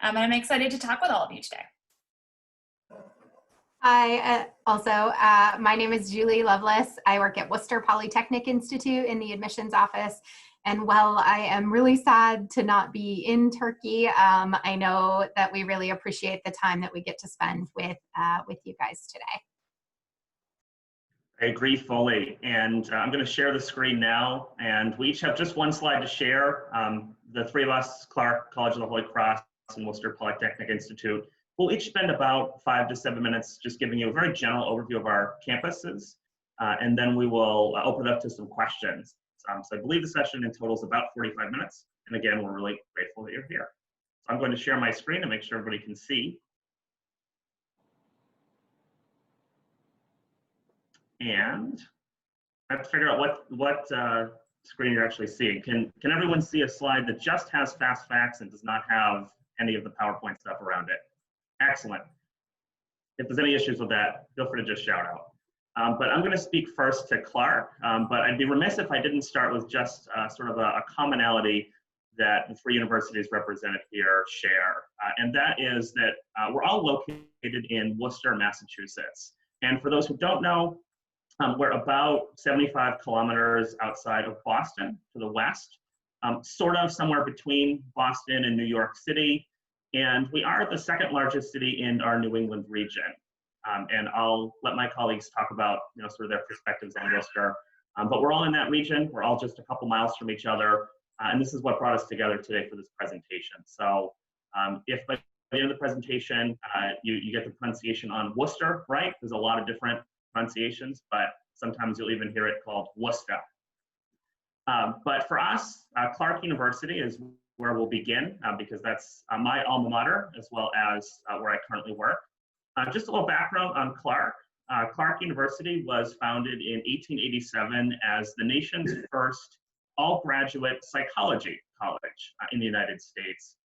And I'm excited to talk with all of you today. Hi, my name is Julie Lovelace. I work at Worcester Polytechnic Institute in the admissions office. And while I am really sad to not be in Turkey, I know that we really appreciate the time that we get to spend with you guys today. I agree fully, and I'm going to share the screen now, and we each have just one slide to share. The three of us, Clark, College of the Holy Cross, and Worcester Polytechnic Institute, we'll each spend about 5 to 7 minutes just giving you a very general overview of our campuses, and then we will open it up to some questions. So I believe the session in total is about 45 minutes, and again, we're really grateful that you're here. So I'm going to share my screen to make sure everybody can see. And I have to figure out what screen you're actually seeing. Can everyone see a slide that just has fast facts and does not have any of the PowerPoint stuff around it? Excellent. If there's any issues with that, feel free to just shout out. But I'm going to speak first to Clark, but I'd be remiss if I didn't start with just sort of a commonality that the three universities represented here share. And that is that we're all located in Worcester, Massachusetts. And for those who don't know, we're about 75 kilometers outside of Boston to the west, sort of somewhere between Boston and New York City. And we are the second largest city in our New England region. And I'll let my colleagues talk about sort of their perspectives on Worcester. But we're all in that region. We're all just a couple miles from each other. And this is what brought us together today for this presentation. So if by the end of the presentation, you get the pronunciation on Worcester, right? There's a lot of different pronunciations, but sometimes you'll even hear it called Worcester. But for us, Clark University is where we'll begin because that's my alma mater as well as where I currently work. Just a little background on Clark. Clark University was founded in 1887 as the nation's first all-graduate psychology college in the United States.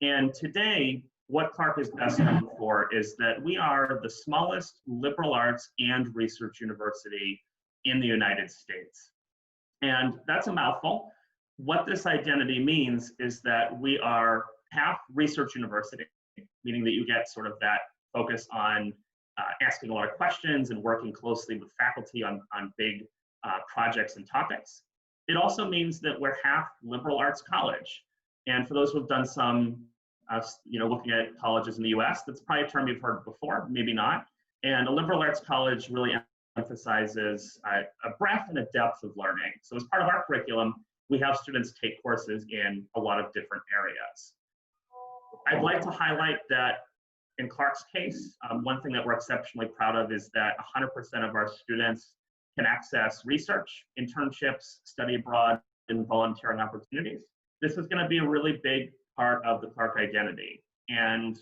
And today, what Clark is best known for is that we are the smallest liberal arts and research university in the United States. And that's a mouthful. What this identity means is that we are half research university, meaning that you get sort of that focus on asking a lot of questions and working closely with faculty on big projects and topics. It also means that we're half liberal arts college. And for those who've done some looking at colleges in the US, that's probably a term you've heard before, maybe not. And a liberal arts college really emphasizes a breadth and a depth of learning. So as part of our curriculum, we have students take courses in a lot of different areas. I'd like to highlight that in Clark's case, one thing that we're exceptionally proud of is that 100% of our students can access research, internships, study abroad, and volunteering opportunities. This is going to be a really big part of the Clark identity. And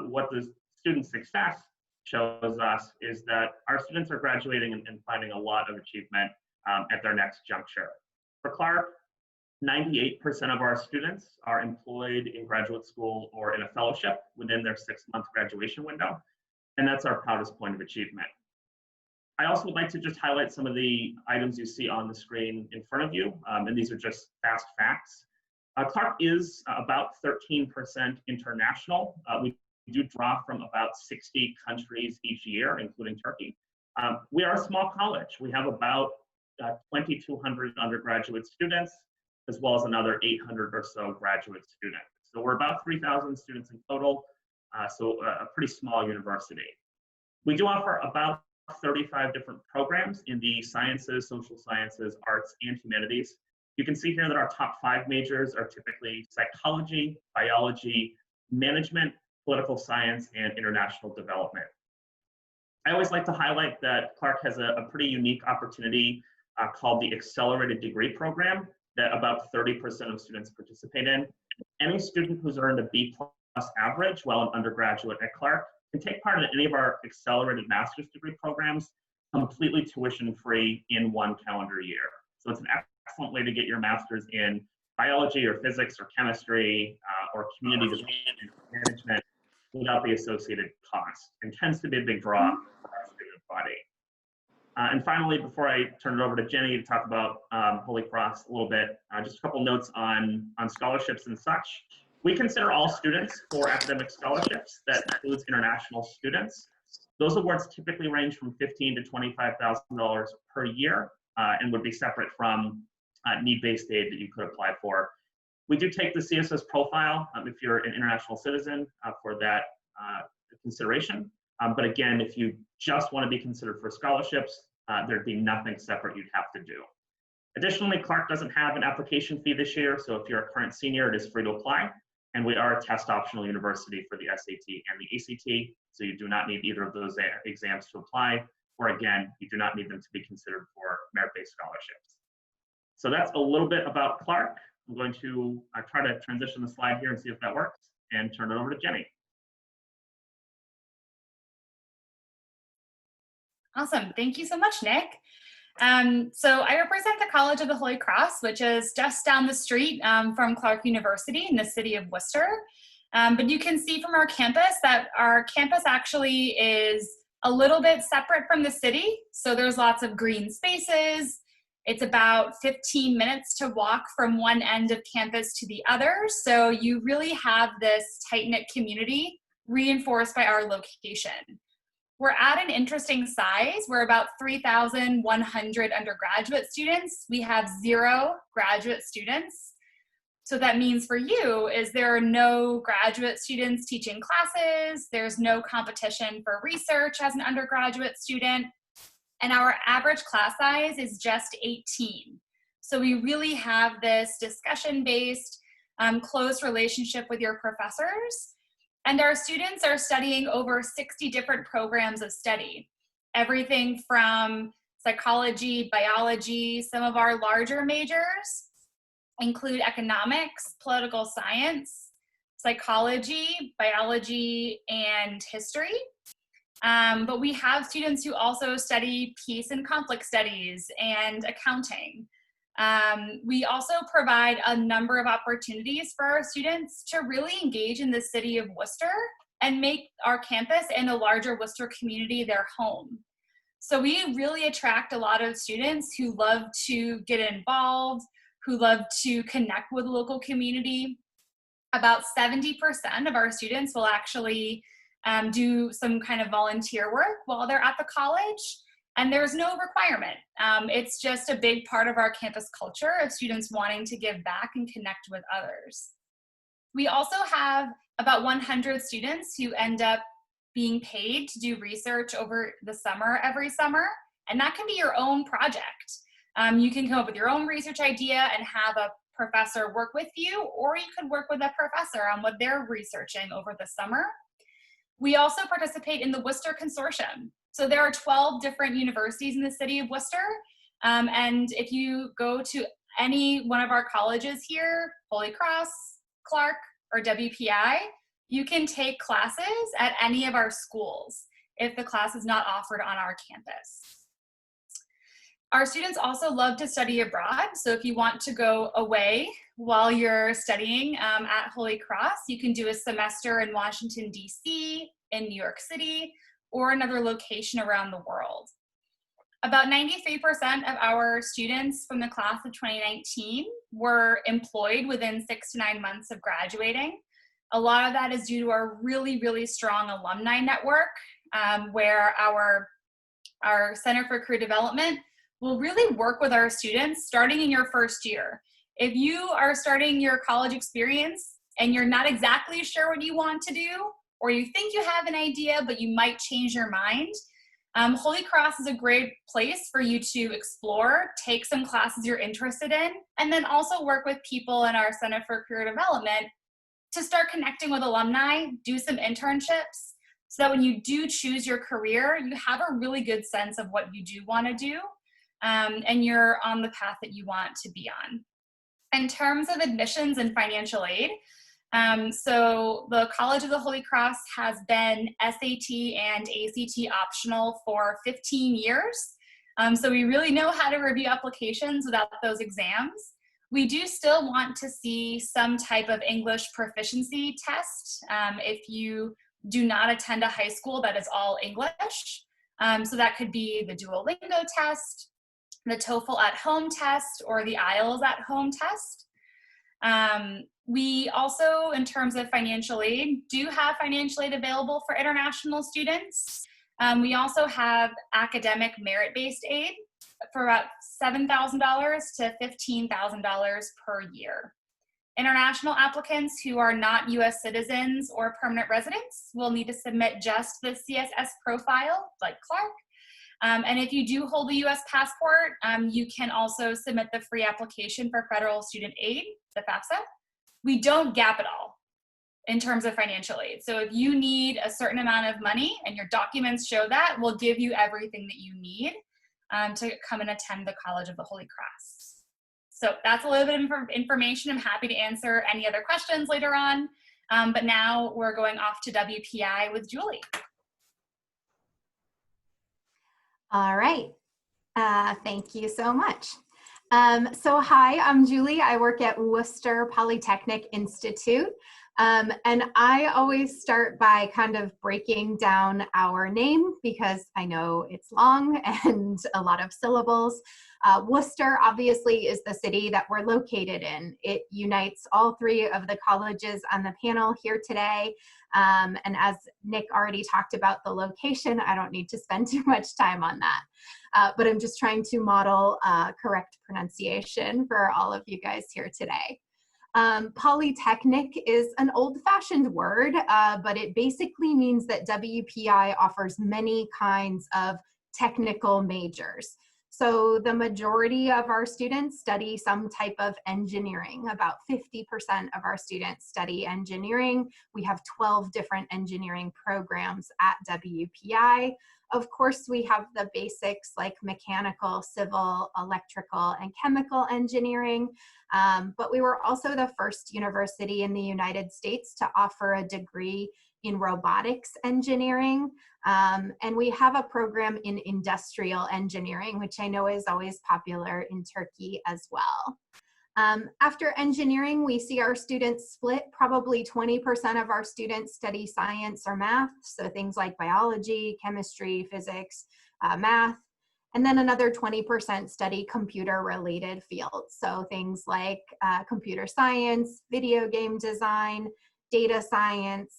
what the student success shows us is that our students are graduating and finding a lot of achievement at their next juncture. For Clark, 98% of our students are employed in graduate school or in a fellowship within their 6-month graduation window. And that's our proudest point of achievement. I also would like to just highlight some of the items you see on the screen in front of you. And these are just fast facts. Clark is about 13% international. We do draw from about 60 countries each year, including Turkey. We are a small college. We have about 2,200 undergraduate students, as well as another 800 or so graduate students. So we're about 3,000 students in total, so a pretty small university. We do offer about 35 different programs in the sciences, social sciences, arts, and humanities. You can see here that our top 5 majors are typically psychology, biology, management, political science, and international development. I always like to highlight that Clark has a pretty unique opportunity called the Accelerated Degree Program that about 30% of students participate in. Any student who's earned a B+ average while an undergraduate at Clark can take part in any of our accelerated master's degree programs completely tuition-free in 1 calendar year. So it's an excellent way to get your master's in biology or physics or chemistry or community development management without the associated cost, and tends to be a big draw for our student body. And finally, before I turn it over to Jenny to talk about Holy Cross a little bit, just a couple notes on scholarships and such. We consider all students for academic scholarships. That includes international students. Those awards typically range from $15,000 to $25,000 per year and would be separate from need-based aid that you could apply for. We do take the CSS profile if you're an international citizen for that consideration. But again, if you just want to be considered for scholarships, there'd be nothing separate you'd have to do. Additionally, Clark doesn't have an application fee this year, so if you're a current senior, it is free to apply. And we are a test optional university for the SAT and the ACT, so you do not need either of those exams to apply, or again, you do not need them to be considered for merit-based scholarships. So that's a little bit about Clark. I'm going to try to transition the slide here and see if that works, and turn it over to Jenny. Awesome. Thank you so much, Nick. So I represent the College of the Holy Cross, which is just down the street from Clark University in the city of Worcester. But you can see from our campus that our campus actually is a little bit separate from the city. So there's lots of green spaces. It's about 15 minutes to walk from one end of campus to the other. So you really have this tight-knit community reinforced by our location. We're at an interesting size. We're about 3,100 undergraduate students. We have 0 graduate students. So that means for you is there are no graduate students teaching classes. There's no competition for research as an undergraduate student. And our average class size is just 18. So we really have this discussion-based, close relationship with your professors. And our students are studying over 60 different programs of study. Everything from psychology, biology, some of our larger majors include economics, political science, psychology, biology, and history. But we have students who also study peace and conflict studies and accounting. We also provide a number of opportunities for our students to really engage in the city of Worcester and make our campus and the larger Worcester community their home. So we really attract a lot of students who love to get involved, who love to connect with the local community. About 70% of our students will actually do some kind of volunteer work while they're at the college. And there's no requirement. It's just a big part of our campus culture of students wanting to give back and connect with others. We also have about 100 students who end up being paid to do research over the summer, every summer, and that can be your own project. You can come up with your own research idea and have a professor work with you, or you could work with a professor on what they're researching over the summer. We also participate in the Worcester Consortium. So there are 12 different universities in the city of Worcester. And if you go to any one of our colleges here, Holy Cross, Clark, or WPI, you can take classes at any of our schools if the class is not offered on our campus. Our students also love to study abroad. So if you want to go away while you're studying at Holy Cross, you can do a semester in Washington, D.C., in New York City, or another location around the world. About 93% of our students from the class of 2019 were employed within 6 to 9 months of graduating. A lot of that is due to our really, really strong alumni network, where our Center for Career Development will really work with our students starting in your first year. If you are starting your college experience and you're not exactly sure what you want to do, or you think you have an idea, but you might change your mind, Holy Cross is a great place for you to explore, take some classes you're interested in, and then also work with people in our Center for Career Development to start connecting with alumni, do some internships, so that when you do choose your career, you have a really good sense of what you do want to do, and you're on the path that you want to be on. In terms of admissions and financial aid, so the College of the Holy Cross has been SAT and ACT optional for 15 years. So we really know how to review applications without those exams. We do still want to see some type of English proficiency test if you do not attend a high school that is all English. So that could be the Duolingo test, the TOEFL at home test, or the IELTS at home test. We also, in terms of financial aid, do have financial aid available for international students. We also have academic merit-based aid for about $7,000 to $15,000 per year. International applicants who are not US citizens or permanent residents will need to submit just the CSS profile, like Clark. And if you do hold a US passport, you can also submit the free application for federal student aid, the FAFSA. We don't gap at all in terms of financial aid. So if you need a certain amount of money and your documents show that, we'll give you everything that you need to come and attend the College of the Holy Cross. So that's a little bit of information. I'm happy to answer any other questions later on. But now we're going off to WPI with Julie. All right. Thank you so much. So hi, I'm Julie. I work at Worcester Polytechnic Institute. And I always start by kind of breaking down our name because I know it's long and a lot of syllables. Worcester obviously is the city that we're located in. It unites all three of the colleges on the panel here today. And as Nick already talked about the location, I don't need to spend too much time on that. But I'm just trying to model correct pronunciation for all of you guys here today. Polytechnic is an old-fashioned word, but it basically means that WPI offers many kinds of technical majors. So the majority of our students study some type of engineering. About 50% of our students study engineering. We have 12 different engineering programs at WPI. Of course, we have the basics like mechanical, civil, electrical, and chemical engineering. But we were also the first university in the United States to offer a degree in robotics engineering. And we have a program in industrial engineering, which I know is always popular in Turkey as well. After engineering, we see our students split. Probably 20% of our students study science or math, so things like biology, chemistry, physics, math. And then another 20% study computer-related fields, so things like computer science, video game design, data science,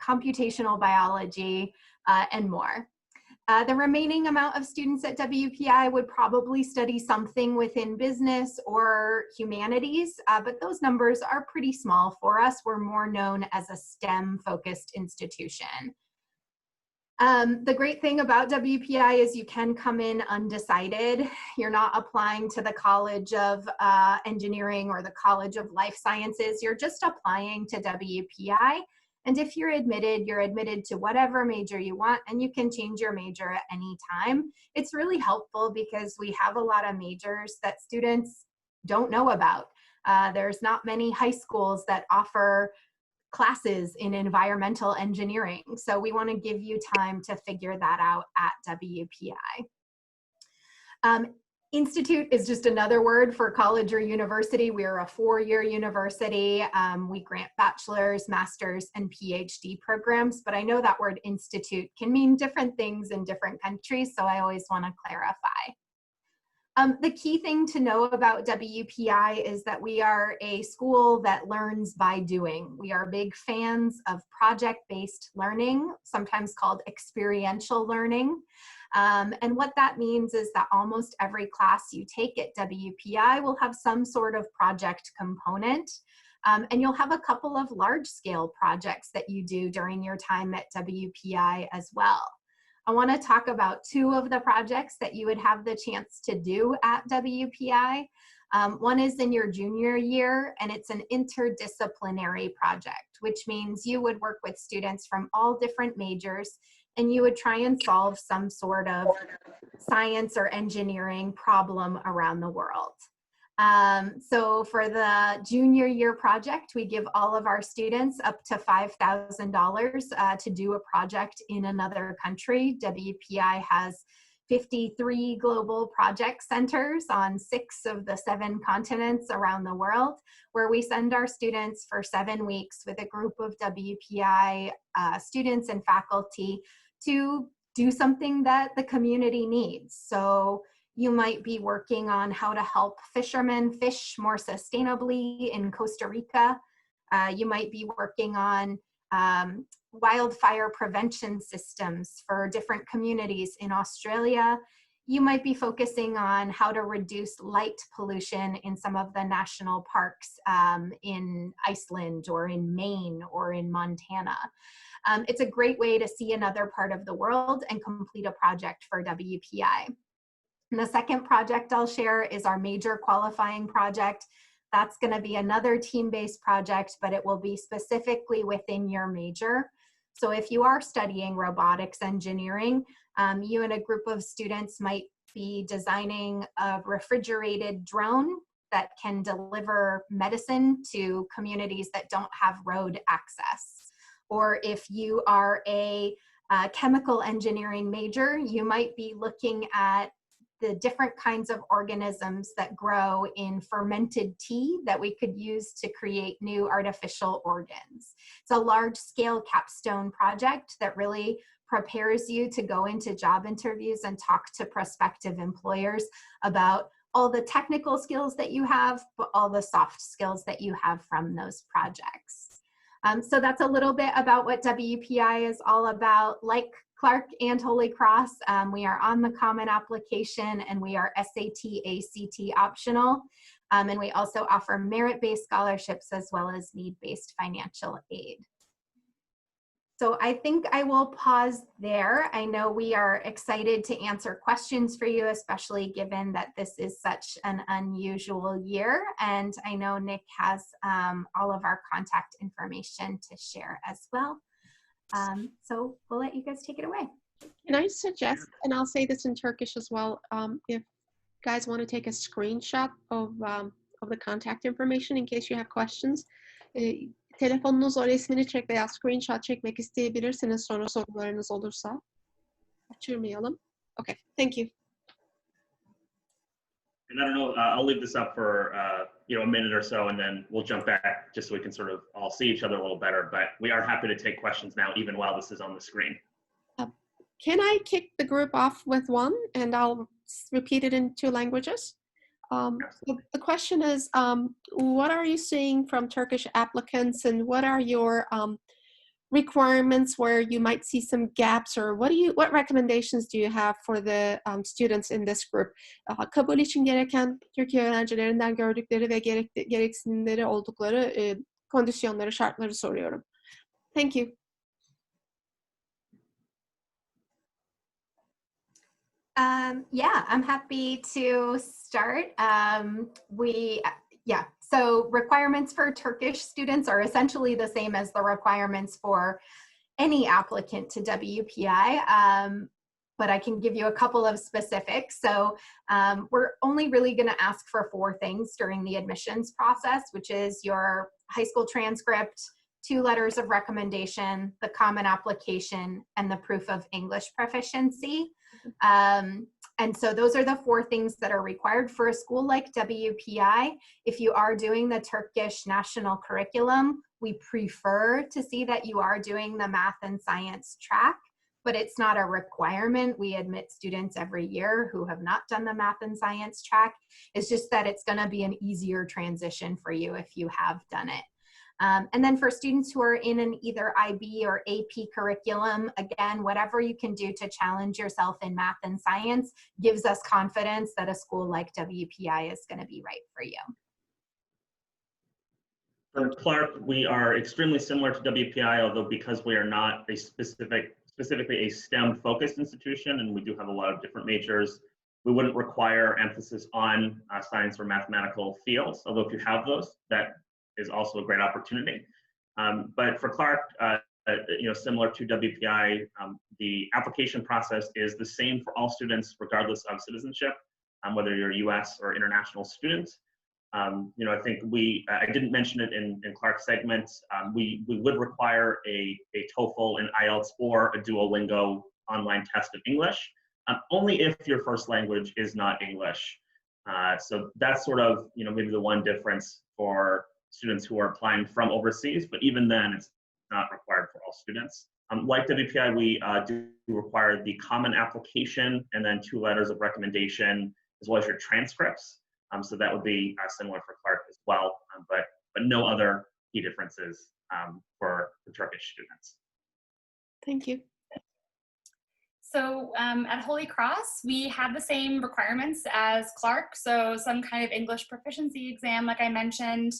computational biology, and more. The remaining amount of students at WPI would probably study something within business or humanities, but those numbers are pretty small for us. We're more known as a STEM-focused institution. The great thing about WPI is you can come in undecided. You're not applying to the College of Engineering or the College of Life Sciences. You're just applying to WPI. And if you're admitted to whatever major you want, and you can change your major at any time. It's really helpful because we have a lot of majors that students don't know about. There's not many high schools that offer classes in environmental engineering. So we want to give you time to figure that out at WPI. Institute is just another word for college or university. We are a four-year university. We grant bachelor's, master's, and PhD programs, but I know that word institute can mean different things in different countries, so I always want to clarify. The key thing to know about WPI is that we are a school that learns by doing. We are big fans of project-based learning, sometimes called experiential learning. And what that means is that almost every class you take at WPI will have some sort of project component. And you'll have a couple of large-scale projects that you do during your time at WPI as well. I want to talk about two of the projects that you would have the chance to do at WPI. One is in your junior year, and it's an interdisciplinary project, which means you would work with students from all different majors, and you would try and solve some sort of science or engineering problem around the world. So for the junior year project, we give all of our students up to $5,000 to do a project in another country. WPI has 53 global project centers on 6 of the 7 continents around the world, where we send our students for 7 weeks with a group of WPI students and faculty to do something that the community needs. So you might be working on how to help fishermen fish more sustainably in Costa Rica. You might be working on wildfire prevention systems for different communities in Australia. You might be focusing on how to reduce light pollution in some of the national parks in Iceland or in Maine or in Montana. It's a great way to see another part of the world and complete a project for WPI. And the second project I'll share is our major qualifying project. That's going to be another team-based project, but it will be specifically within your major. So if you are studying robotics engineering, you and a group of students might be designing a refrigerated drone that can deliver medicine to communities that don't have road access. Or if you are a chemical engineering major, you might be looking at the different kinds of organisms that grow in fermented tea that we could use to create new artificial organs. It's a large-scale capstone project that really prepares you to go into job interviews and talk to prospective employers about all the technical skills that you have, but all the soft skills that you have from those projects. So that's a little bit about what WPI is all about. Like Clark and Holy Cross, we are on the Common Application and we are SAT, ACT optional. And we also offer merit-based scholarships as well as need-based financial aid. So I think I will pause there. I know we are excited to answer questions for you, especially given that this is such an unusual year. And I know Nick has all of our contact information to share as well. So we'll let you guys take it away. Can I suggest, and I'll say this in Turkish as well, if guys want to take a screenshot of the contact information in case you have questions, telefonunuz o resmini çek veya screenshot çekmek isteyebilirsiniz sonra sorularınız olursa. Kaçırmayalım. Okay, thank you. And I don't know, I'll leave this up for a minute or so, and then we'll jump back just so we can sort of all see each other a little better. But we are happy to take questions now, even while this is on the screen. Can I kick the group off with one, and I'll repeat it in 2 languages? The question is, what are you seeing from Turkish applicants, and what are your requirements where you might see some gaps, or what recommendations do you have for the students in this group? Kabul için gereken Türkiye öğrencilerinden gördükleri ve gereksinimleri oldukları kondisyonları, şartları soruyorum. Thank you. Yeah, I'm happy to start. So requirements for Turkish students are essentially the same as the requirements for any applicant to WPI, but I can give you a couple of specifics. So we're only really going to ask for 4 things during the admissions process, which is your high school transcript, 2 letters of recommendation, the common application, and the proof of English proficiency. And so those are the 4 things that are required for a school like WPI. If you are doing the Turkish national curriculum, we prefer to see that you are doing the math and science track, but it's not a requirement. We admit students every year who have not done the math and science track. It's just that it's going to be an easier transition for you if you have done it. And then for students who are in an either IB or AP curriculum, again, whatever you can do to challenge yourself in math and science gives us confidence that a school like WPI is going to be right for you. For Clark, we are extremely similar to WPI, although because we are not a specifically a STEM-focused institution, and we do have a lot of different majors, we wouldn't require emphasis on science or mathematical fields, although if you have those, that is also a great opportunity. But for Clark, similar to WPI, the application process is the same for all students, regardless of citizenship, whether you're a US or international student. I think I didn't mention it in Clark's segment, we would require a TOEFL, an IELTS, or a Duolingo online test of English, only if your first language is not English. So that's sort of, maybe the one difference for students who are applying from overseas, but even then it's not required for all students. Like WPI, we do require the common application and then 2 letters of recommendation, as well as your transcripts. So that would be similar for Clark as well, but no other key differences for the Turkish students. Thank you. So at Holy Cross, we have the same requirements as Clark. So some kind of English proficiency exam, like I mentioned,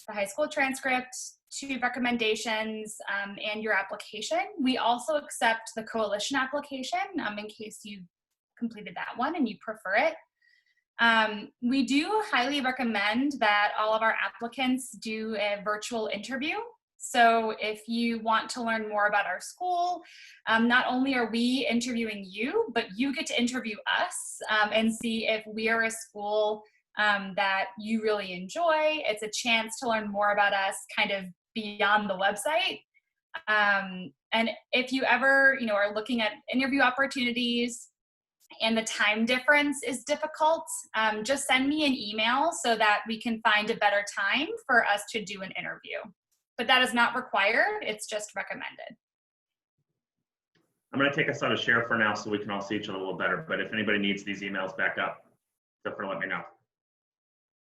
the high school transcript, 2 recommendations, and your application. We also accept the coalition application in case you completed that one and you prefer it. We do highly recommend that all of our applicants do a virtual interview. So if you want to learn more about our school, not only are we interviewing you, but you get to interview us and see if we are a school that you really enjoy. It's a chance to learn more about us kind of beyond the website. And if you ever, are looking at interview opportunities and the time difference is difficult, just send me an email so that we can find a better time for us to do an interview. But that is not required, it's just recommended. I'm going to take us out of share for now so we can all see each other a little better, but if anybody needs these emails back up, feel free to let me know.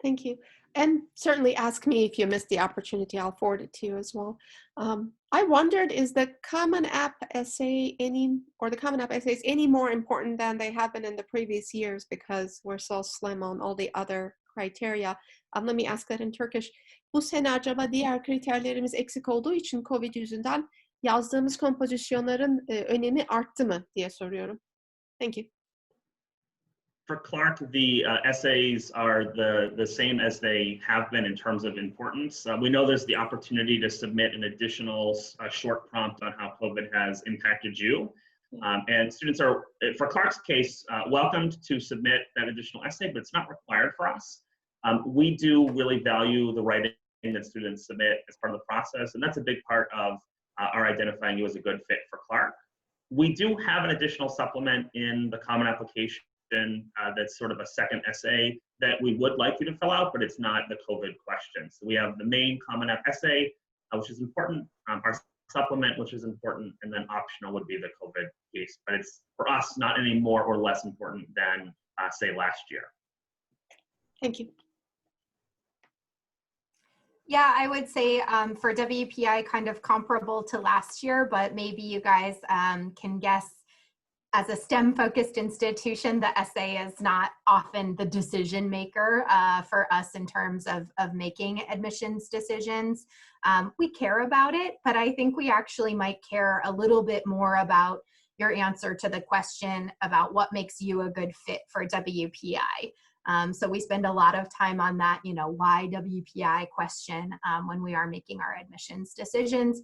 Thank you. And certainly ask me if you missed the opportunity, I'll forward it to you as well. I wondered, is the Common App essay the Common App essays any more important than they have been in the previous years because we're so slim on all the other criteria? Let me ask that in Turkish. Bu sene acaba diğer kriterlerimiz eksik olduğu için COVID yüzünden yazdığımız kompozisyonların önemi arttı mı diye soruyorum. Thank you. For Clark, the essays are the same as they have been in terms of importance. We know there's the opportunity to submit an additional short prompt on how COVID has impacted you. And students are, for Clark's case, welcomed to submit that additional essay, but it's not required for us. We do really value the writing that students submit as part of the process, and that's a big part of our identifying you as a good fit for Clark. We do have an additional supplement in the Common Application that's sort of a second essay that we would like you to fill out, but it's not the COVID question. So we have the main Common App essay, which is important, our supplement, which is important, and then optional would be the COVID piece. But it's, for us, not any more or less important than, say, last year. Thank you. Yeah, I would say for WPI kind of comparable to last year, but maybe you guys can guess, as a STEM-focused institution, the essay is not often the decision maker for us in terms of making admissions decisions. We care about it, but I think we actually might care a little bit more about your answer to the question about what makes you a good fit for WPI. So we spend a lot of time on that, why WPI question when we are making our admissions decisions.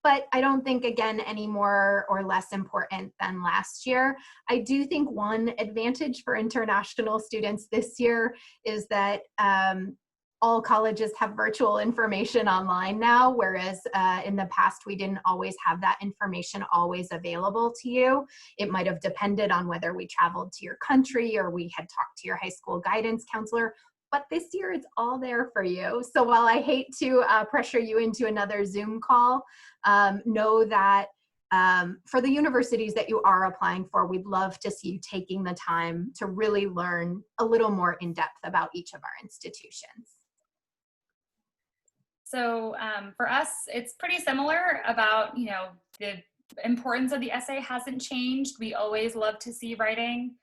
But I don't think, again, any more or less important than last year. I do think one advantage for international students this year is that all colleges have virtual information online now, whereas in the past we didn't always have that information always available to you. It might have depended on whether we traveled to your country or we had talked to your high school guidance counselor. But this year it's all there for you. So while I hate to pressure you into another Zoom call, know that for the universities that you are applying for, we'd love to see you taking the time to really learn a little more in depth about each of our institutions. So for us, it's pretty similar about, the importance of the essay hasn't changed. We always love to see writing.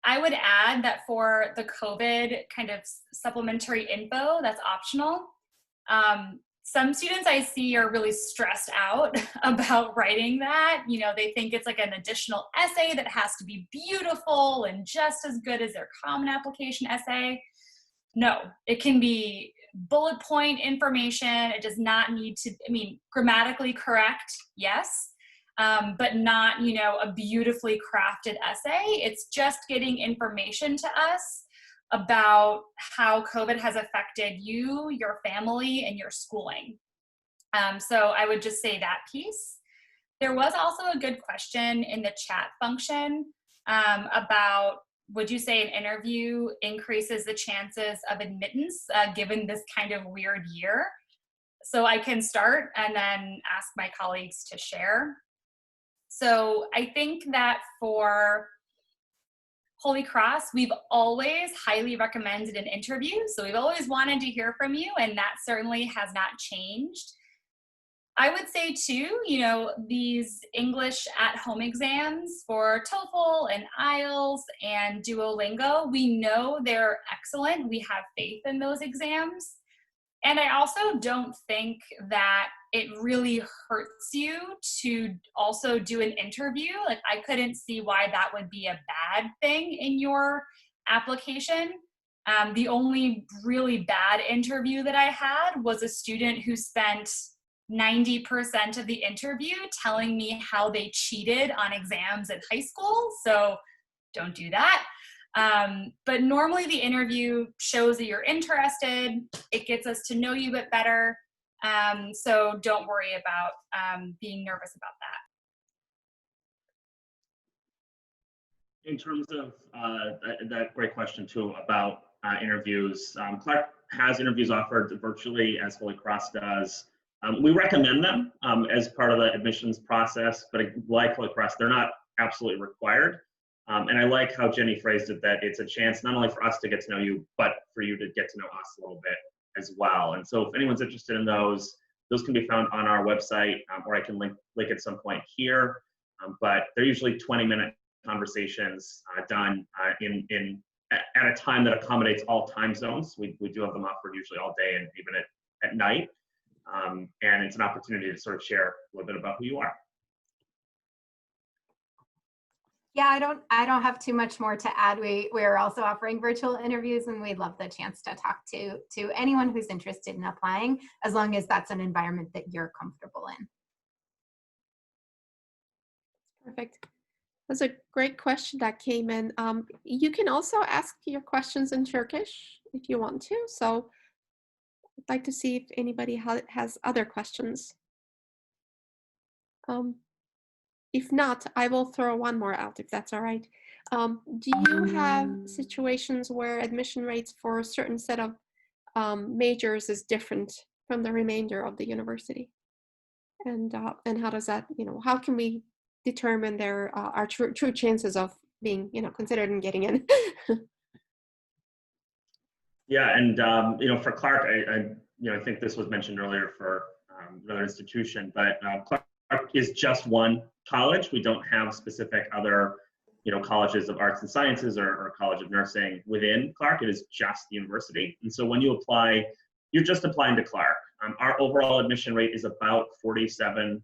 I would add that for the COVID kind of supplementary info, that's optional. Some students I see are really stressed out about writing that. They think it's like an additional essay that has to be beautiful and just as good as their Common Application essay. No, it can be bullet point information. It does not need to, grammatically correct, yes. But not, a beautifully crafted essay. It's just getting information to us about how COVID has affected you, your family, and your schooling. So I would just say that piece. There was also a good question in the chat function about, would you say an interview increases the chances of admittance given this kind of weird year? So I can start and then ask my colleagues to share. So I think that for Holy Cross, we've always highly recommended an interview. So we've always wanted to hear from you, and that certainly has not changed. I would say too, these English at home exams for TOEFL and IELTS and Duolingo, we know they're excellent. We have faith in those exams. And I also don't think that it really hurts you to also do an interview. Like, I couldn't see why that would be a bad thing in your application. The only really bad interview that I had was a student who spent 90% of the interview telling me how they cheated on exams in high school. So don't do that. But normally the interview shows that you're interested. It gets us to know you a bit better. So don't worry about being nervous about that. In terms of that great question too about interviews, Clark has interviews offered virtually as Holy Cross does. We recommend them as part of the admissions process, but like Holy Cross, they're not absolutely required. And I like how Jenny phrased it, that it's a chance not only for us to get to know you, but for you to get to know us a little bit as well. And so if anyone's interested in those can be found on our website, or I can link at some point here. But they're usually 20-minute conversations done at a time that accommodates all time zones. We do have them offered usually all day and even at night. And it's an opportunity to sort of share a little bit about who you are. Yeah, I don't have too much more to add. We're also offering virtual interviews, and we'd love the chance to talk to anyone who's interested in applying, as long as that's an environment that you're comfortable in. Perfect. That's a great question that came in. You can also ask your questions in Turkish if you want to. So I'd like to see if anybody has other questions. If not, I will throw one more out, if that's all right. Do you have situations where admission rates for a certain set of majors is different from the remainder of the university? And how does that, how can we determine our true chances of being, considered and getting in? Yeah, and for Clark, I think this was mentioned earlier for another institution, but Clark is just one college. We don't have specific other, colleges of arts and sciences or college of nursing within Clark. It is just the university. And so when you apply, you're just applying to Clark. Our overall admission rate is about 47%.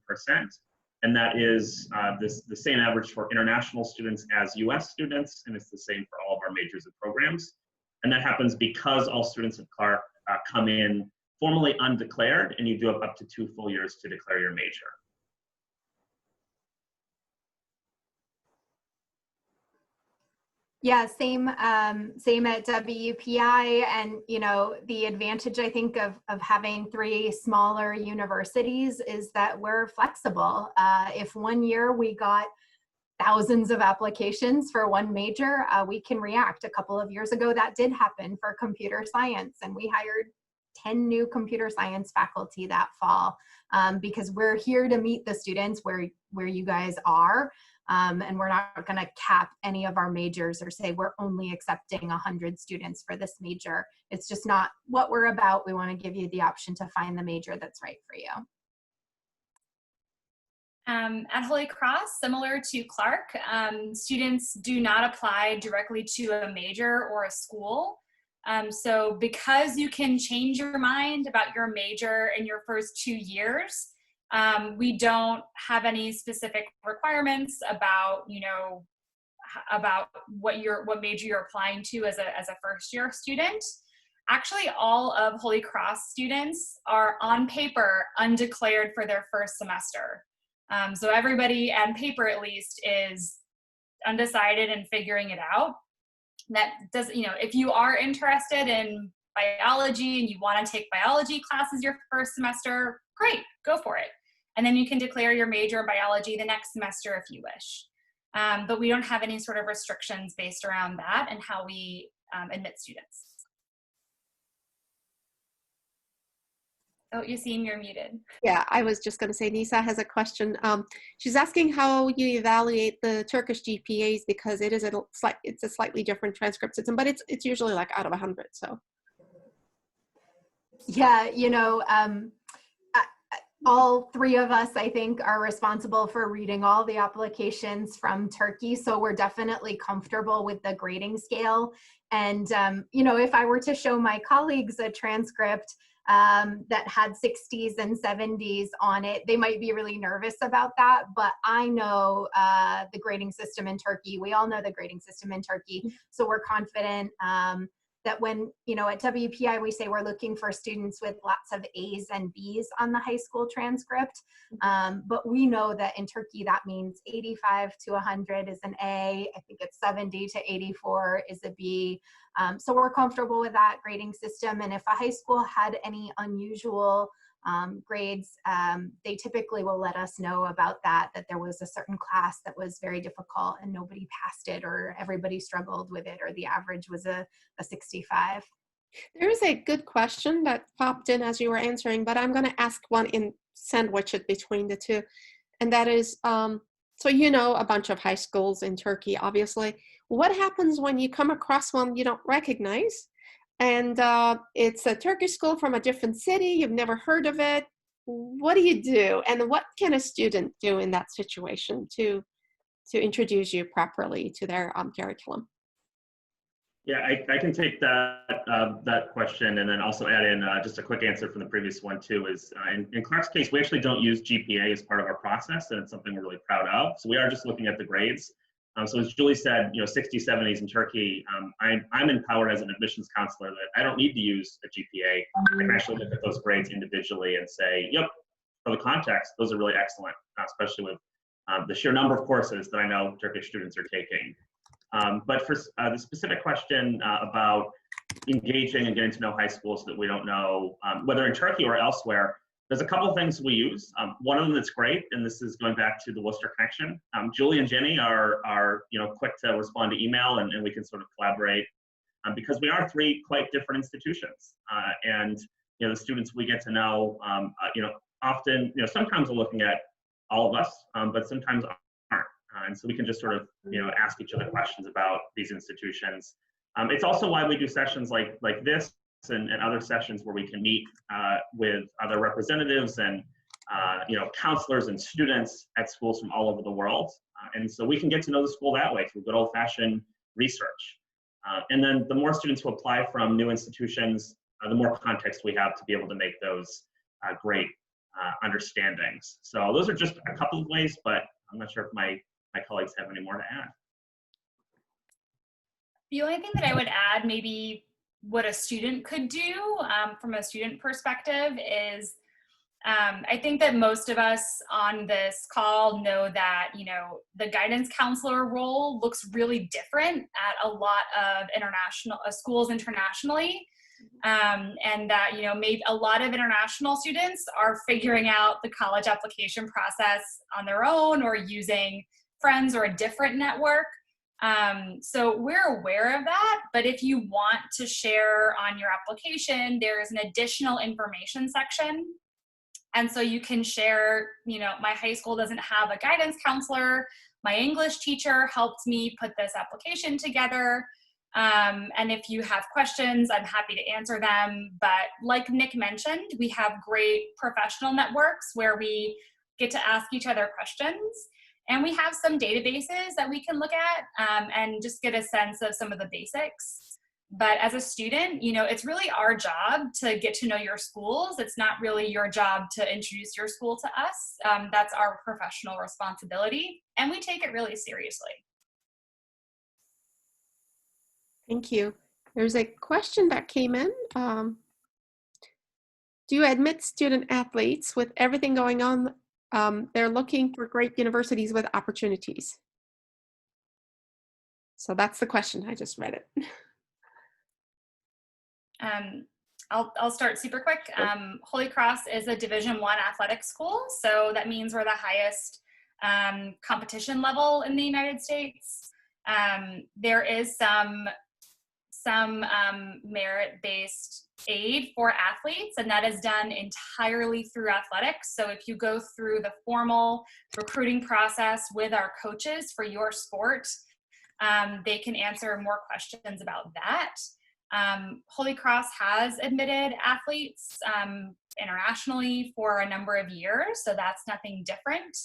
And that is the same average for international students as US students. And it's the same for all of our majors and programs. And that happens because all students at Clark come in formally undeclared, and you do have up to 2 full years to declare your major. Yeah, same at WPI, and the advantage I think of having 3 smaller universities is that we're flexible. If one year we got thousands of applications for one major, we can react. A couple of years ago that did happen for computer science, and we hired 10 new computer science faculty that fall, because we're here to meet the students where you guys are. And we're not going to cap any of our majors or say we're only accepting 100 students for this major. It's just not what we're about. We want to give you the option to find the major that's right for you. At Holy Cross, similar to Clark, students do not apply directly to a major or a school. So because you can change your mind about your major in your first 2 years, we don't have any specific requirements about, about what major you're applying to as a first year student. Actually, all of Holy Cross students are on paper undeclared for their first semester. So everybody on paper at least is undecided and figuring it out. That does, if you are interested in biology and you want to take biology classes your first semester, great, go for it. And then you can declare your major in biology the next semester if you wish. But we don't have any sort of restrictions based around that and how we admit students. Oh, you seem you're muted. Yeah, I was just going to say Nisa has a question. She's asking how you evaluate the Turkish GPAs because it's a slightly different transcript system, but it's usually like out of 100. So Yeah, all three of us, I think, are responsible for reading all the applications from Turkey. So we're definitely comfortable with the grading scale. And, if I were to show my colleagues a transcript that had 60s and 70s on it, they might be really nervous about that. But I know the grading system in Turkey. We all know the grading system in Turkey. So we're confident that when, at WPI, we say we're looking for students with lots of A's and B's on the high school transcript. But we know that in Turkey, that means 85 to 100 is an A. I think it's 70 to 84 is a B. So we're comfortable with that grading system. And if a high school had any unusual grades, they typically will let us know about that there was a certain class that was very difficult and nobody passed it, or everybody struggled with it, or the average was a 65. there's a good question that popped in as you were answering, but I'm going to ask one and sandwich it between the two. And that is, so a bunch of high schools in Turkey, obviously. What happens when you come across one you don't recognize? And it's a Turkish school from a different city. You've never heard of it. What do you do? And what can a student do in that situation to introduce you properly to their curriculum? Yeah, I can take that question and then also add in just a quick answer from the previous one too. Is in Clark's case, we actually don't use GPA as part of our process, and it's something we're really proud of. So we are just looking at the grades. So as Julie said, 60s, 70s in Turkey, I'm empowered as an admissions counselor that I don't need to use a GPA. I can actually look at those grades individually and say, yep, for the context, those are really excellent, especially with the sheer number of courses that I know Turkish students are taking. But for the specific question about engaging and getting to know high schools that we don't know, whether in Turkey or elsewhere, there's a couple of things we use. One of them that's great, and this is going back to the Worcester connection. Julie and Jenny are quick to respond to email, and we can sort of collaborate because we are three quite different institutions. And the students we get to know, often, sometimes we're looking at all of us, but sometimes aren't. And so we can just sort of, ask each other questions about these institutions. It's also why we do sessions like this and other sessions where we can meet with other representatives and, counselors and students at schools from all over the world. And so we can get to know the school that way through good old-fashioned research. And then the more students who apply from new institutions, the more context we have to be able to make those great understandings. So those are just a couple of ways, but I'm not sure if my colleagues have any more to add. The only thing that I would add, maybe what a student could do from a student perspective is, I think that most of us on this call know that, the guidance counselor role looks really different at a lot of schools internationally. And that, maybe a lot of international students are figuring out the college application process on their own or using friends or a different network. So we're aware of that, but if you want to share on your application, there's an additional information section. And so you can share, my high school doesn't have a guidance counselor. My English teacher helped me put this application together. And if you have questions, I'm happy to answer them. But like Nick mentioned, we have great professional networks where we get to ask each other questions. And we have some databases that we can look at and just get a sense of some of the basics. But as a student, it's really our job to get to know your schools. It's not really your job to introduce your school to us. That's our professional responsibility. And we take it really seriously. Thank you. There's a question that came in. Do you admit student athletes with everything going on? They're looking for great universities with opportunities. So that's the question. I just read it. I'll start super quick. Holy Cross is a Division I athletic school. So that means we're the highest competition level in the United States. There is some some merit-based aid for athletes, and that is done entirely through athletics. So if you go through the formal recruiting process with our coaches for your sport, they can answer more questions about that. Holy Cross has admitted athletes internationally for a number of years, so that's nothing different.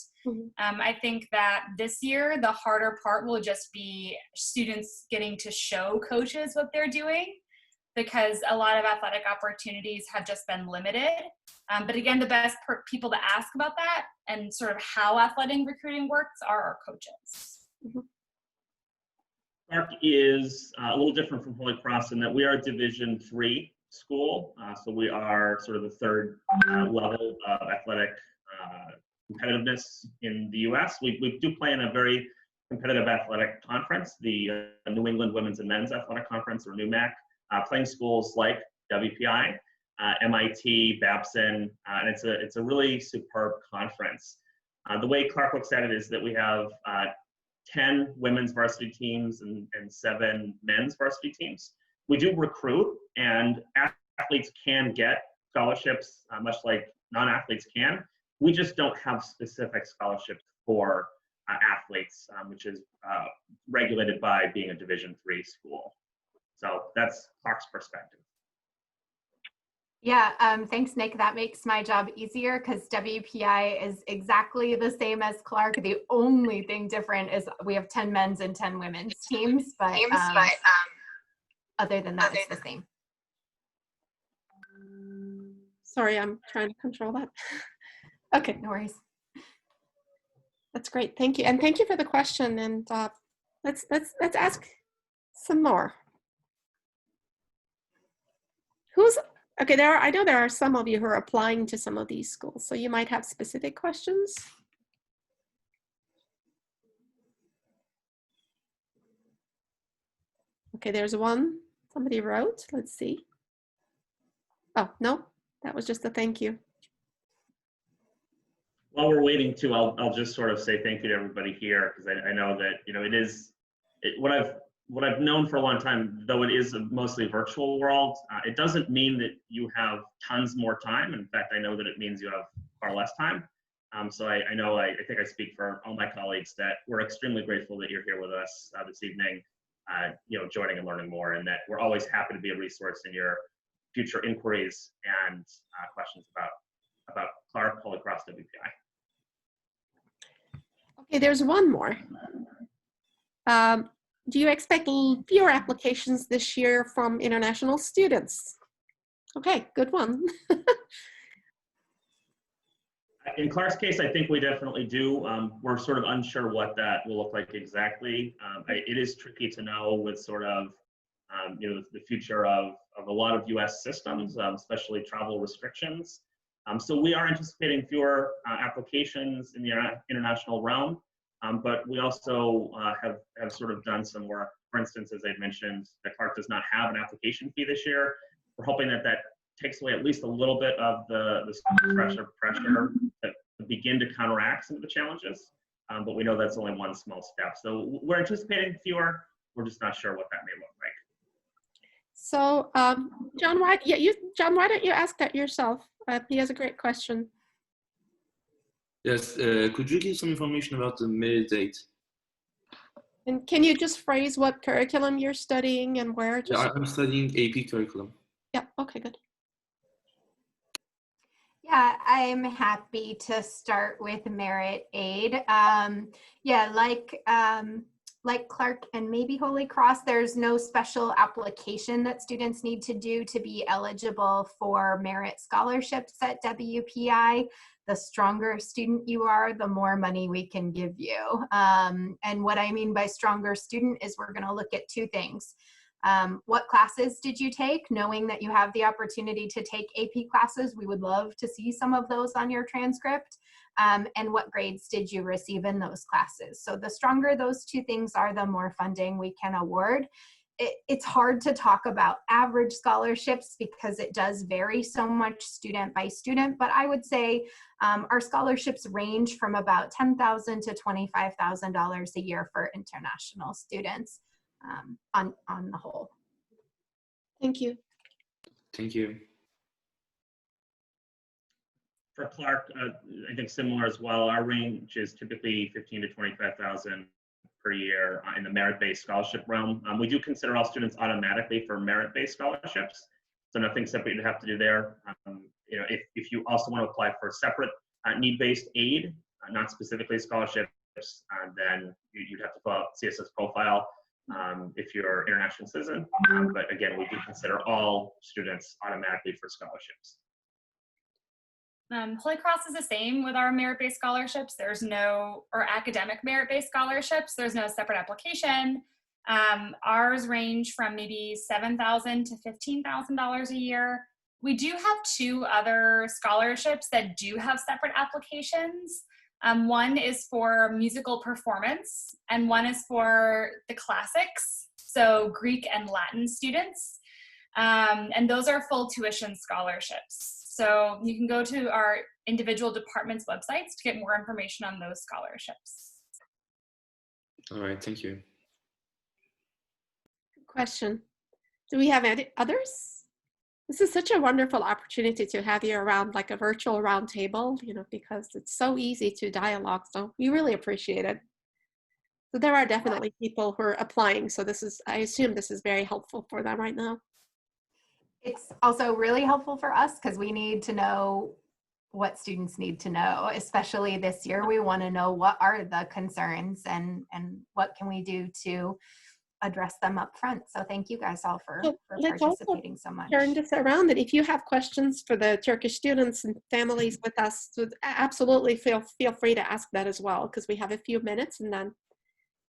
I think that this year the harder part will just be students getting to show coaches what they're doing, because a lot of athletic opportunities have just been limited. But again, the best people to ask about that and sort of how athletic recruiting works are our coaches. Clark is a little different from Holy Cross in that we are a Division III school. So we are sort of the third level of athletic competitiveness in the US. We do play in a very competitive athletic conference, the New England Women's and Men's Athletic Conference, or NUMAC, playing schools like WPI, MIT, Babson, and it's a really superb conference. The way Clark looks at it is that we have 10 women's varsity teams and 7 men's varsity teams. We do recruit, and athletes can get scholarships, much like non-athletes can. We just don't have specific scholarships for athletes, which is regulated by being a Division III school. So that's Clark's perspective. Yeah, thanks, Nick. That makes my job easier because WPI is exactly the same as Clark. The only thing different is we have 10 men's and 10 women's teams, but other than that, it's the same. Sorry, I'm trying to control that. Okay, No worries. that's great. Thank you, and thank you for the question. And let's ask some more. Okay, I know there are some of you who are applying to some of these schools, so you might have specific questions. Okay, there's one somebody wrote. Let's see. Oh, no, that was just a thank you. While we're waiting too, I'll just sort of say thank you to everybody here, because I know that, you know, what I've known for a long time, though it is a mostly virtual world, it doesn't mean that you have tons more time. In fact, I know that it means you have far less time. So I think I speak for all my colleagues that we're extremely grateful that you're here with us this evening, you know, joining and learning more, and that we're always happy to be a resource in your future inquiries and questions about Clark, Holy Cross, WPI. Okay, there's one more. Do you expect fewer applications this year from international students? Okay, good one. In Clark's case, I think we definitely do. We're sort of unsure what that will look like exactly. It is tricky to know with sort of, you know, the future of a lot of US systems, especially travel restrictions. So we are anticipating fewer applications in the international realm. But we also have sort of done some work. For instance, as I mentioned, that Clark does not have an application fee this year. We're hoping that takes away at least a little bit of the pressure to begin to counteract some of the challenges. But we know that's only one small step. So we're anticipating fewer. We're just not sure what that may look like. So, John, why don't you ask that yourself? He has a great question. Yes, could you give some information about the merit date? And can you just phrase what curriculum you're studying and where? Yeah, I'm studying AP curriculum. Yeah, okay, good. Yeah, I'm happy to start with merit aid. Yeah, like Clark and maybe Holy Cross, there's no special application that students need to do to be eligible for merit scholarships at WPI. The stronger student you are, the more money we can give you. And what I mean by stronger student is we're going to look at 2 things. What classes did you take? Knowing that you have the opportunity to take AP classes, we would love to see some of those on your transcript. And what grades did you receive in those classes? So the stronger those 2 things are, the more funding we can award. It's hard to talk about average scholarships because it does vary so much student by student, but I would say our scholarships range from about $10,000 to $25,000 a year for international students on the whole. Thank you. Thank you. For Clark, I think similar as well. Our range is typically 15 to 25,000 per year in the merit-based scholarship realm. We do consider all students automatically for merit-based scholarships, so nothing separate you'd have to do there. You know, if you also want to apply for separate need-based aid, not specifically scholarships, then you'd have to fill out CSS profile if you're an international citizen. But again, we do consider all students automatically for scholarships. Holy Cross is the same with our merit-based scholarships. There's no, or academic merit-based scholarships, there's no separate application. Ours range from maybe $7,000 to $15,000 a year. We do have 2 other scholarships that do have separate applications. One is for musical performance, and one is for the classics, so Greek and Latin students. And those are full tuition scholarships. So you can go to our individual departments' websites to get more information on those scholarships. All right, thank you. Good question. Do we have any others? This is such a wonderful opportunity to have you around like a virtual roundtable, you know, because it's so easy to dialogue. So we really appreciate it. So there are definitely people who are applying. So this is, I assume this is very helpful for them right now. It's also really helpful for us because we need to know what students need to know, especially this year. We want to know what are the concerns and what can we do to address them up front. So thank you guys all for participating so much. Turn this around, and if you have questions for the Turkish students and families with us, so absolutely feel free to ask that as well, because we have a few minutes and then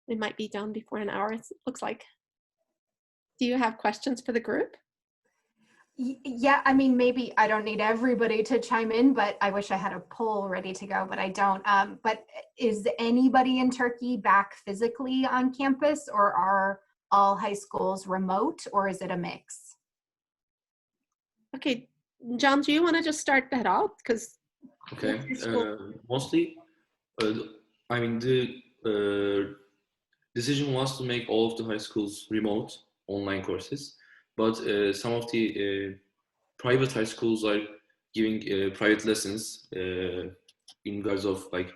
we might be done before an hour, it looks like. Do you have questions for the group? Yeah, I mean, maybe I don't need everybody to chime in, but I wish I had a poll ready to go, but I don't. But is anybody in Turkey back physically on campus, or are all high schools remote, or is it a mix? Okay, John, do you want to just start that off? Because okay, mostly, I mean, the decision was to make all of the high schools remote online courses. But some of the private high schools are giving private lessons in regards of like,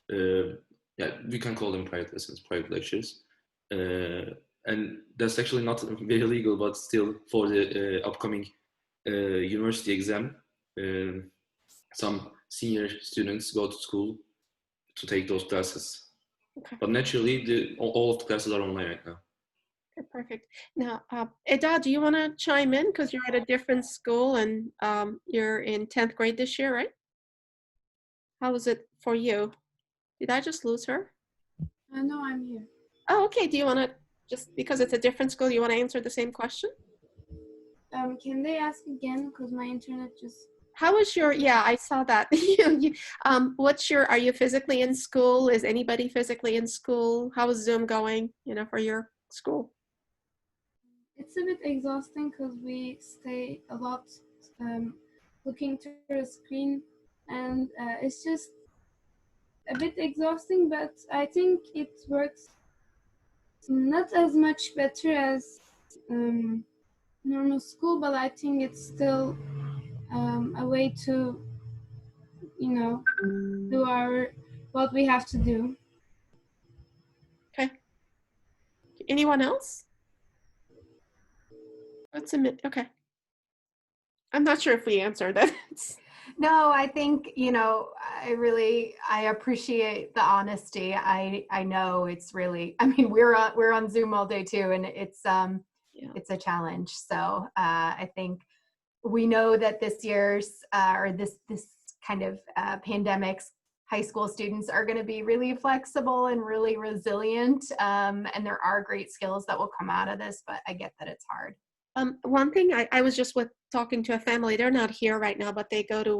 yeah, we can call them private lessons, private lectures. And that's actually not very legal, but still for the upcoming university exam, some senior students go to school to take those classes. Okay. But naturally, all of the classes are online right now. Okay, perfect. Now, Eda, do you want to chime in? Because you're at a different school and you're in 10th grade this year, right? How was it for you? Did I just lose her? No, I'm here. Oh, okay. Do you want to, just because it's a different school, you want to answer the same question? Can they ask again? Because my internet just... How was your, yeah, I saw that. What's your, are you physically in school? Is anybody physically in school? How is Zoom going, you know, for your school? It's a bit exhausting because we stay a lot looking through a screen, and it's just a bit exhausting, but I think it works not as much better as normal school, but I think it's still a way to, you know, do what we have to do. Okay. Anyone else? Let's admit, okay. I'm not sure if we answered that. No, I think, you know, I appreciate the honesty. I know it's really, I mean, we're on Zoom all day too, and it's a challenge. So I think we know that this year's or this kind of pandemics, high school students are going to be really flexible and really resilient, and there are great skills that will come out of this, but I get that it's hard. One thing, I was just talking to a family, they're not here right now, but they go to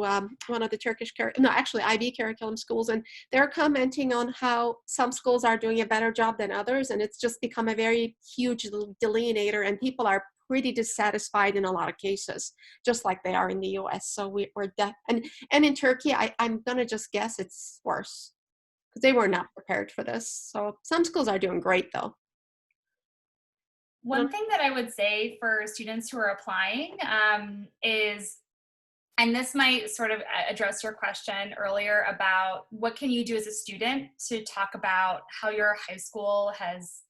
one of the Turkish, actually IB curriculum schools, and they're commenting on how some schools are doing a better job than others, and it's just become a very huge delineator, and people are pretty dissatisfied in a lot of cases, just like they are in the US. So we're and in Turkey, I'm gonna just guess it's worse, because they were not prepared for this. So some schools are doing great though. One thing that I would say for students who are applying is, and this might sort of address your question earlier about what can you do as a student to talk about how your high school has,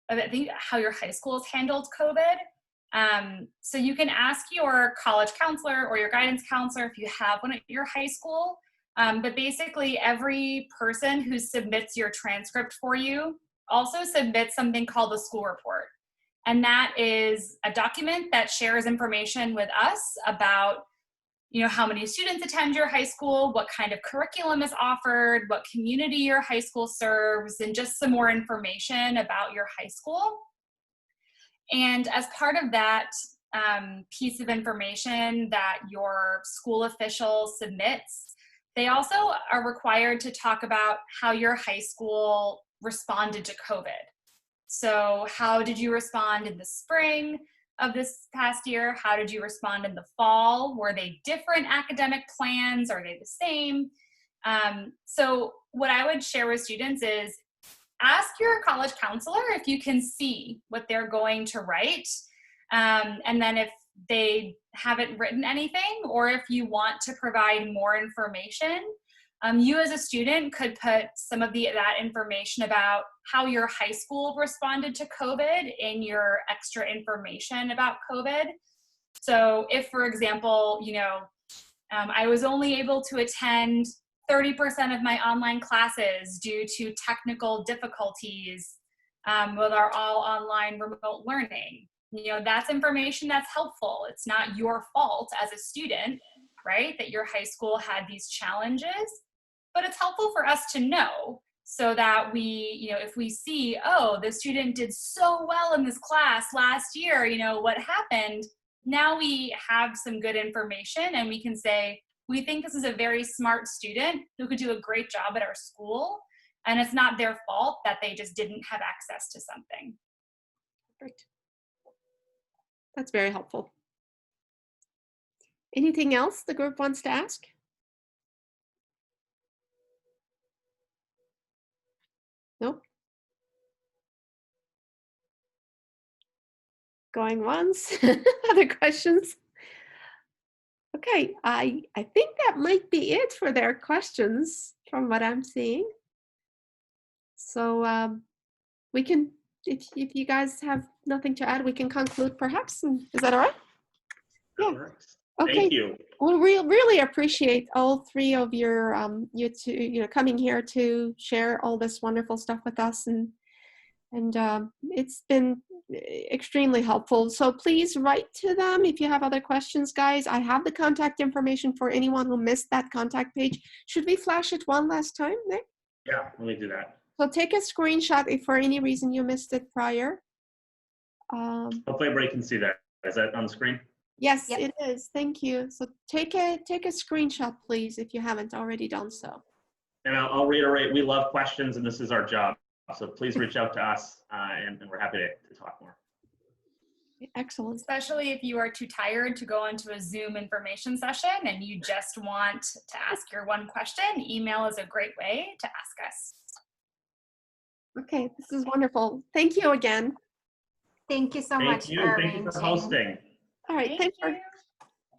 I think how your high school has handled COVID. So you can ask your college counselor or your guidance counselor if you have one at your high school. But basically every person who submits your transcript for you also submits something called the school report. And that is a document that shares information with us about, how many students attend your high school, what kind of curriculum is offered, what community your high school serves, and just some more information about your high school. And as part of that piece of information that your school official submits, they also are required to talk about how your high school responded to COVID. So how did you respond in the spring of this past year? How did you respond in the fall? Were they different academic plans? Are they the same? So what I would share with students is ask your college counselor if you can see what they're going to write. And then if they haven't written anything, or if you want to provide more information, you as a student could put some of that information about how your high school responded to COVID in your extra information about COVID. So if, for example, I was only able to attend 30% of my online classes due to technical difficulties with our all online remote learning, that's information that's helpful. It's not your fault as a student, right, that your high school had these challenges. But it's helpful for us to know so that we, if we see, oh, the student did so well in this class last year, what happened? Now we have some good information and we can say, we think this is a very smart student who could do a great job at our school. And it's not their fault that they just didn't have access to something. Perfect. That's very helpful. Anything else the group wants to ask? Nope. Going once. Other questions? Okay, I think that might be it for their questions from what I'm seeing. So we can, if you guys have nothing to add, we can conclude perhaps. Is that all right? Yeah. Okay. Thank you. Well, we really appreciate all three of your you two coming here to share all this wonderful stuff with us, and it's been extremely helpful. So please write to them if you have other questions, guys. I have the contact information for anyone who missed that contact page. Should we flash it one last time, Nick? Yeah, let me do that. So take a screenshot if for any reason you missed it prior. Hopefully everybody can see that. Is that on the screen? Yes, Yep. It is. Thank you. So take a screenshot, please, if you haven't already done so. And I'll reiterate, we love questions and this is our job. So please reach out to us and we're happy to talk more. Excellent. Especially if you are too tired to go into a Zoom information session and you just want to ask your one question, email is a great way to ask us. Okay, this is wonderful. Thank you again. Thank you so much for Thank arranging. you for hosting. All right, Thank thanks for you.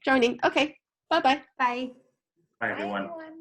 joining. Okay, bye-bye. Bye. Bye, Bye, everyone. everyone.